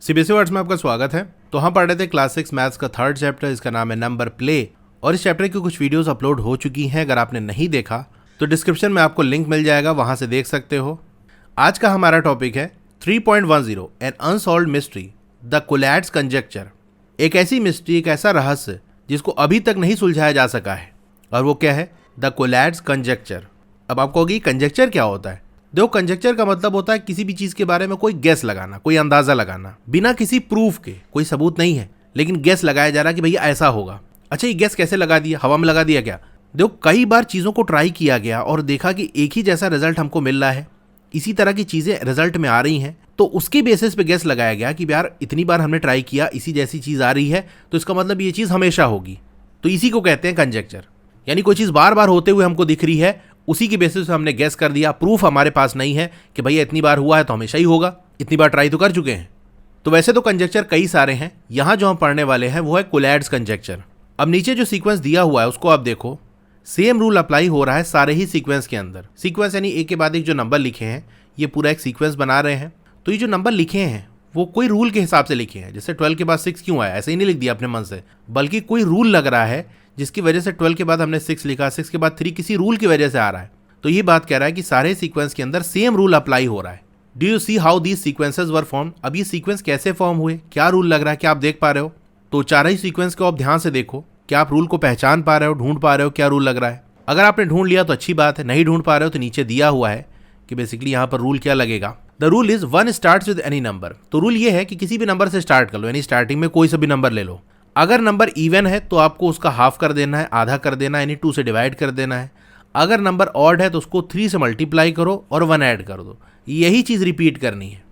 CBSE words में आपका स्वागत है। तो हम पढ़ रहे थे क्लास 6 मैथ्स का थर्ड चैप्टर, इसका नाम है नंबर प्ले। और इस चैप्टर की कुछ वीडियोस अपलोड हो चुकी हैं। अगर आपने नहीं देखा तो डिस्क्रिप्शन में आपको लिंक मिल जाएगा, वहां से देख सकते हो। आज का हमारा टॉपिक है 3.10 an unsolved mystery, the Collatz conjecture. एक ऐसी मिस्ट्री, एक ऐसा रहस्य जिसको अभी तक नहीं सुलझाया जा सका है, और वो क्या है? The Collatz conjecture. अब आप कहोगे कंजेक्चर क्या होता है? देखो, कंजेक्चर का मतलब होता है किसी भी चीज के बारे में कोई गेस लगाना, कोई अंदाजा लगाना, बिना किसी प्रूफ के। कोई सबूत नहीं है लेकिन गेस लगाया जा रहा है कि भैया ऐसा होगा। अच्छा, ये गेस कैसे लगा दिया? हवा में लगा दिया क्या? देखो, कई बार चीजों को ट्राई किया गया और देखा कि एक ही जैसा रिजल्ट हमको मिल रहा है, इसी तरह की चीजें रिजल्ट में आ रही हैं, तो उसके बेसिस पे गेस लगाया गया कि यार इतनी बार हमने ट्राई किया, इसी जैसी चीज आ रही है, तो इसका मतलब ये चीज हमेशा होगी। तो इसी को कहते हैं कंजेक्चर। यानी कोई चीज बार बार होते हुए हमको दिख रही है, उसी के बेसिस पे हमने गेस कर दिया। प्रूफ हमारे पास नहीं है कि भैया इतनी बार हुआ है तो हमेशा ही होगा, इतनी बार ट्राई तो कर चुके हैं। तो वैसे तो कंजेक्चर कई सारे हैं, यहां जो हम पढ़ने वाले हैं वो है कोलैड्स कंजेक्चर। अब नीचे जो सीक्वेंस दिया हुआ है उसको आप देखो, सेम रूल अप्लाई हो रहा है सारे ही सीक्वेंस के अंदर। सीक्वेंस यानी एक के बाद एक जो नंबर लिखे हैं, ये पूरा एक सीक्वेंस बना रहे हैं। तो ये जो नंबर लिखे हैं वो कोई रूल के हिसाब से लिखे हैं। जैसे 12 के बाद 6 क्यों आया, ऐसे ही नहीं लिख दिया अपने मन से, बल्कि कोई रूल लग रहा है जिसकी वजह से 12 के बाद हमने 6 लिखा, 6 के बाद 3, किसी रूल की वजह से आ रहा है। तो ये बात कह रहा है कि सारे सीक्वेंस के अंदर सेम रूल अप्लाई हो रहा है। Do you see how these sequences were form? अब ये सीक्वेंस कैसे फॉर्म हुए, क्या रूल लग रहा है, क्या आप देख पा रहे हो? तो चारों ही सीक्वेंस को आप ध्यान से देखो, क्या आप रूल को पहचान पा रहे हो, ढूंढ पा रहे हो क्या रूल लग रहा है? अगर आपने ढूंढ लिया तो अच्छी बात है, नहीं ढूंढ पा रहे हो तो नीचे दिया हुआ है कि बेसिकली यहाँ पर रूल क्या लगेगा। The rule is 1 starts with any number. तो रूल ये है कि किसी भी नंबर से स्टार्ट कर लो, यानी स्टार्टिंग में कोई सा भी नंबर ले लो। अगर नंबर इवन है तो आपको उसका हाफ कर देना है, आधा कर देना है, यानी 2 से डिवाइड कर देना है। अगर नंबर ऑड है तो उसको 3 से मल्टीप्लाई करो और 1 ऐड कर दो। यही चीज़ रिपीट करनी है।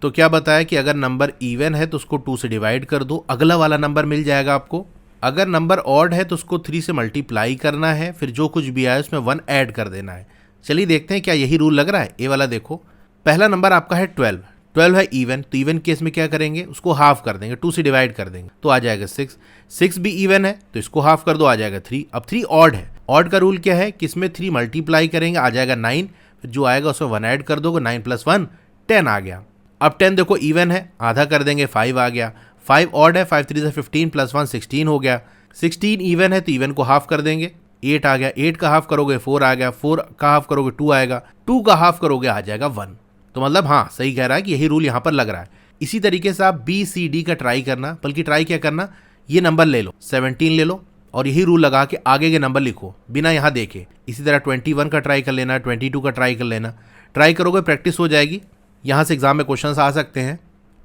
तो क्या बताया कि अगर नंबर इवन है तो उसको 2 से डिवाइड कर दो, अगला वाला नंबर मिल जाएगा आपको। अगर नंबर ऑड है तो उसको 3 से मल्टीप्लाई करना है, फिर जो कुछ भी आए उसमें 1 ऐड कर देना है। चलिए देखते हैं क्या यही रूल लग रहा है। ये वाला देखो, पहला नंबर आपका है 12, 12 है इवन, तो इवन केस में क्या करेंगे, उसको हाफ कर देंगे, 2 से डिवाइड कर देंगे तो आ जाएगा 6। 6 भी इवन है तो इसको हाफ कर दो, आ जाएगा 3। अब 3 ऑड है, ऑड का रूल क्या है कि इसमें 3 मल्टीप्लाई करेंगे, आ जाएगा 9, फिर जो आएगा उसमें 1 ऐड कर दोगे, 9 + 1 10 आ गया। अब 10 देखो इवन है, आधा कर देंगे, 5 आ गया। 5 ऑड है, 5 3 से 15 + 1 16 हो गया। 16 इवन है तो इवन को हाफ कर देंगे, 8 आ गया। 8 का हाफ करोगे 4 आ गया, 4 का हाफ करोगे 2 आएगा, 2 का हाफ करोगे आ जाएगा 1। तो मतलब हाँ, सही कह रहा है कि यही रूल यहाँ पर लग रहा है। इसी तरीके से आप BCD का ट्राई करना, बल्कि ट्राई क्या करना, ये नंबर ले लो, 17 ले लो और यही रूल लगा के आगे के नंबर लिखो बिना यहाँ देखे। इसी तरह 21 का ट्राई कर लेना, 22 का ट्राई कर लेना। ट्राई करोगे प्रैक्टिस हो जाएगी, यहाँ से एग्जाम में क्वेश्चन आ सकते हैं।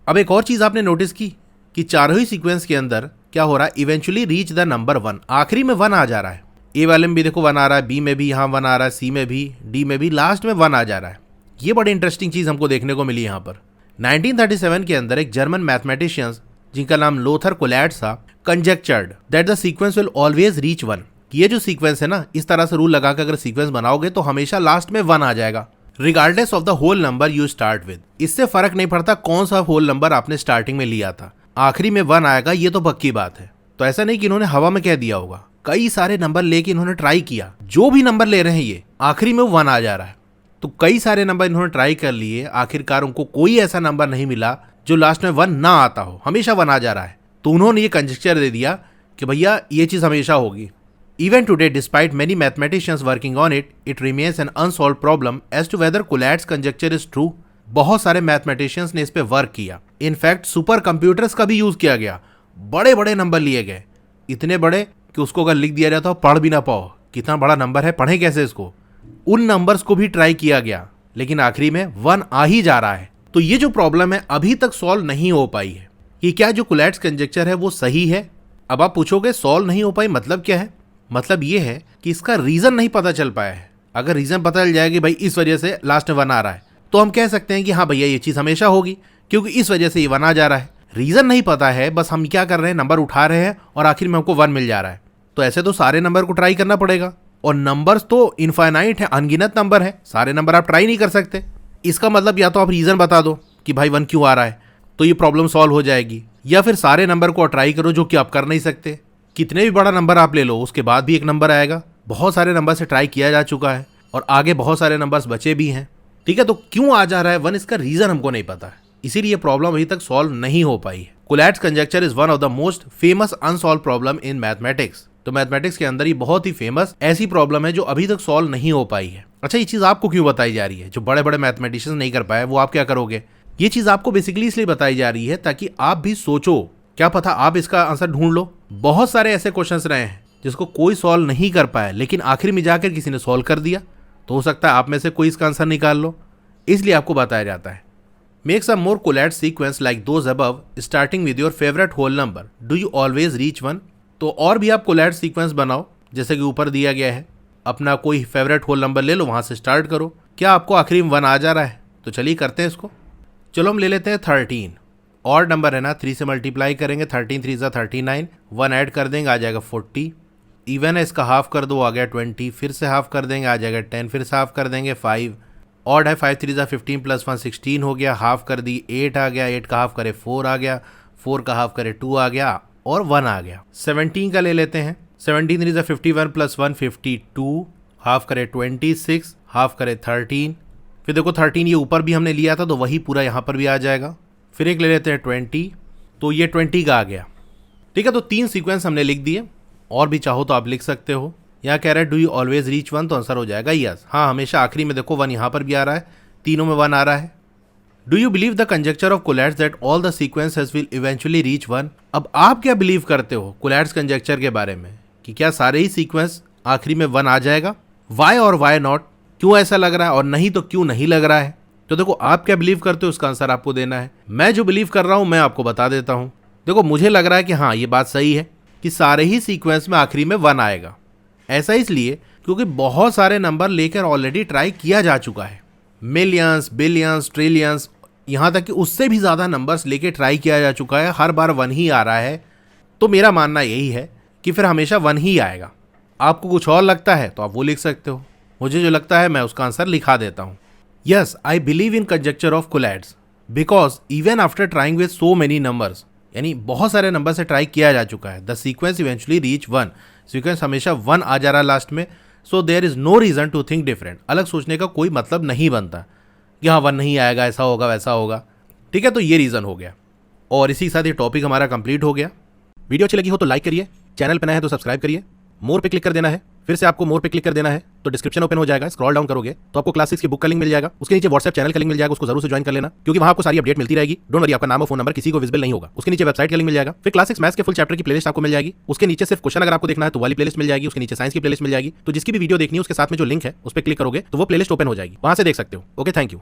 अब एक और चीज़ आपने नोटिस की कि चारों ही सीक्वेंस के अंदर क्या हो रहा है, इवेंचुअली रीच द नंबर 1। आखिरी में 1 आ जा रहा है। ए वाले में भी देखो 1 आ रहा है, बी में भी यहाँ 1 आ रहा है, सी में भी, डी में भी, लास्ट में 1 आ जा रहा है। ये बड़ी इंटरेस्टिंग चीज हमको देखने को मिली यहाँ पर। 1937 के अंदर एक जर्मन मैथमेटिशियंस जिनका नाम लोथर कोलैड्स था, conjectured that the sequence will always reach 1। ये जो सीक्वेंस है ना, इस तरह से रूल लगा कर अगर सीक्वेंस बनाओगे तो हमेशा लास्ट में 1 आ जाएगा, regardless of the whole number you start with. इससे फर्क नहीं पड़ता कौन सा होल नंबर आपने स्टार्टिंग में लिया था, आखिरी में 1 आएगा, ये तो पक्की बात है। तो ऐसा नहीं कि इन्होंने हवा में कह दिया होगा, कई सारे नंबर लेके इन्होंने ट्राई किया, जो भी नंबर ले रहे हैं ये आखिरी में 1 आ जा रहा है। तो कई सारे नंबर इन्होंने ट्राई कर लिए, आखिरकार उनको कोई ऐसा नंबर नहीं मिला जो लास्ट में 1 ना आता हो, हमेशा 1 आ जा रहा है। तो उन्होंने ये कंजेक्चर दे दिया कि भैया ये चीज हमेशा होगी। Even today despite many mathematicians working on it, it remains an unsolved problem as to whether Collatz conjecture is true. बहुत सारे मैथमेटिशियंस ने इस पे वर्क किया। इनफैक्ट सुपर कंप्यूटर्स का भी यूज किया गया, बड़े बड़े नंबर लिए गए, इतने बड़े कि उसको अगर लिख दिया जाता हो पढ़ भी ना पाओ, कितना बड़ा नंबर है, पढ़े कैसे इसको। उन नंबर्स को भी ट्राई किया गया, लेकिन आखिरी में 1 आ ही जा रहा है। तो ये जो प्रॉब्लम है अभी तक सॉल्व नहीं हो पाई है कि क्या जो कोलैड्स कंजेक्चर है वो सही है। अब आप पूछोगे सॉल्व नहीं हो पाई मतलब क्या है? मतलब ये है कि इसका रीजन नहीं पता चल पाया है। अगर रीजन पता चल जाए कि भाई इस वजह से लास्ट में 1 आ रहा है, तो हम कह सकते हैं कि हाँ भैया ये चीज हमेशा होगी, क्योंकि इस वजह से ये 1 आ जा रहा है। रीजन नहीं पता है, बस हम क्या कर रहे हैं, नंबर उठा रहे हैं और आखिर में हमको 1 मिल जा रहा है। तो ऐसे तो सारे नंबर को ट्राई करना पड़ेगा, और नंबर्स तो इनफाइनाइट है, अनगिनत नंबर है, सारे नंबर आप ट्राई नहीं कर सकते। इसका मतलब या तो आप रीजन बता दो कि भाई 1 क्यों आ रहा है, तो ये प्रॉब्लम सॉल्व हो जाएगी, या फिर सारे नंबर को ट्राई करो, जो कि आप कर नहीं सकते। कितने भी बड़ा नंबर आप ले लो, उसके बाद भी एक नंबर आएगा। बहुत सारे नंबर से ट्राई किया जा चुका है और आगे बहुत सारे नंबर्स बचे भी हैं। ठीक है, तो क्यों आ जा रहा है 1, इसका रीजन हमको नहीं पता है। इसीलिए प्रॉब्लम अभी तक सॉल्व नहीं हो पाई है। Collatz conjecture is one of the most famous unsolved problem in mathematics. तो मैथमेटिक्स के अंदर ही बहुत ही फेमस ऐसी प्रॉब्लम है जो अभी तक सॉल्व नहीं हो पाई है। अच्छा, ये चीज आपको क्यों बताई जा रही है? जो बड़े बड़े मैथमेटिशियंस नहीं कर पाए वो आप क्या करोगे? ये चीज आपको बेसिकली इसलिए बताई जा रही है ताकि आप भी सोचो, क्या पता आप इसका आंसर ढूंढ लो। बहुत सारे ऐसे क्वेश्चंस रहे हैं जिसको कोई सॉल्व नहीं कर पाया, लेकिन आखिर में जाकर किसी ने सॉल्व कर दिया। तो हो सकता है आप में से कोई इसका आंसर निकाल लो, इसलिए आपको बताया जाता है। Make some more Collatz sequence like those above starting with your favourite whole number, do you always reach one. तो और भी आप कोलैट सीक्वेंस बनाओ जैसे कि ऊपर दिया गया है। अपना कोई फेवरेट होल नंबर ले लो, वहां से स्टार्ट करो। क्या आपको आखिरी में 1 आ जा रहा है? तो चलिए करते हैं इसको। चलो हम ले लेते हैं 13। और नंबर है ना, 3 से मल्टीप्लाई करेंगे, 13 3 39, 1 ऐड कर देंगे, आ जाएगा 40। इवन है, इसका हाफ कर दो, आ गया 20। फिर से हाफ कर देंगे, आ जाएगा 10। फिर से हाफ कर देंगे 5। ऑड है, 5 3 15 प्लस 1 16 हो गया। हाफ कर दी, 8 आ गया। 8 का हाफ करे 4 आ गया। 4 का हाफ करे 2 आ गया और 1 आ गया। 17 का ले लेते हैं। 17 3 51 प्लस 1 52। हाफ करे 26। हाफ करे 13। फिर देखो 13 ये ऊपर भी हमने लिया था तो वही पूरा यहाँ पर भी आ जाएगा। फिर एक ले लेते हैं 20, तो ये 20 का आ गया। ठीक है, तो 3 सीक्वेंस हमने लिख दिए। और भी चाहो तो आप लिख सकते हो। यहाँ कह रहा है डू यू ऑलवेज रीच 1, तो आंसर हो जाएगा यस। हाँ, हमेशा आखिरी में देखो 1 यहाँ पर भी आ रहा है, तीनों में 1 आ रहा है। Do you believe the conjecture of Collatz that all the sequences will eventually reach 1। अब आप क्या बिलीव करते हो कोलैट्स कंजक्चर के बारे में कि क्या सारे ही सीक्वेंस आखिरी में 1 आ जाएगा? वाई और वाई नॉट, क्यों ऐसा लग रहा है, और नहीं तो क्यों नहीं लग रहा है? तो देखो आप क्या बिलीव करते हो उसका आंसर आपको देना है। मैं जो बिलीव कर रहा हूं मैं आपको बता देता हूं। देखो मुझे लग रहा है कि हाँ ये बात सही है कि सारे ही सीक्वेंस में आखिरी में 1 आएगा। ऐसा इसलिए क्योंकि बहुत सारे नंबर लेकर ऑलरेडी ट्राई किया जा चुका है। मिलियंस, बिलियंस, ट्रिलियंस, यहाँ तक कि उससे भी ज़्यादा नंबर्स लेके ट्राई किया जा चुका है। हर बार 1 ही आ रहा है। तो मेरा मानना यही है कि फिर हमेशा 1 ही आएगा। आपको कुछ और लगता है तो आप वो लिख सकते हो। मुझे जो लगता है मैं उसका आंसर लिखा देता हूँ। Yes, I believe in conjecture of Collatz because even after trying with so many numbers, यानी बहुत सारे नंबर से ट्राई किया जा चुका है, the sequence eventually reach 1। Sequence हमेशा 1 आ जा रहा है लास्ट में। So there is no reason to think different. अलग सोचने का कोई मतलब नहीं बनता कि हाँ 1 नहीं आएगा, ऐसा होगा वैसा होगा। ठीक है, तो ये रीजन हो गया। और इसी के साथ ये टॉपिक हमारा कंप्लीट हो गया। वीडियो अच्छी लगी हो तो लाइक करिए, चैनल पर नया है तो सब्सक्राइब करिए, मोर पे क्लिक कर देना है। फिर से आपको मोर पे क्लिक कर देना है तो डिस्क्रिप्शन ओपन हो जाएगा। स्क्रॉल डाउन करोगे तो आपको क्लास 6 की बुक का लिंक मिल जाएगा। उसके नीचे व्हाट्सएप चैनल का लिंक मिल जाएगा, उसको जरूर से ज्वाइन कर लेना क्योंकि वहां आपको सारी अपडेट मिलती रहेगी। डोंट वरी, आपका नाम और फोन नंबर किसी को विजिबल नहीं होगा। उसके नीचे वेबसाइट का लिंक मिल जाएगा। फिर क्लास 6 मैथ्स के फुल चैप्टर की प्लेलिस्ट आपको मिल जाएगी। उसके नीचे सिर्फ क्वेश्चन अगर आपको देखना है तो वाली प्लेलिस्ट मिल जाएगी। उसके नीचे साइंस की प्लेलिस्ट मिल जाएगी। तो जिसकी भी वीडियो देखनी है उसके साथ में जो लिंक है उस पर क्लिक करोगे तो वो प्लेलिस्ट ओपन हो जाएगी, वहां से देख सकते हो। Okay, thank you.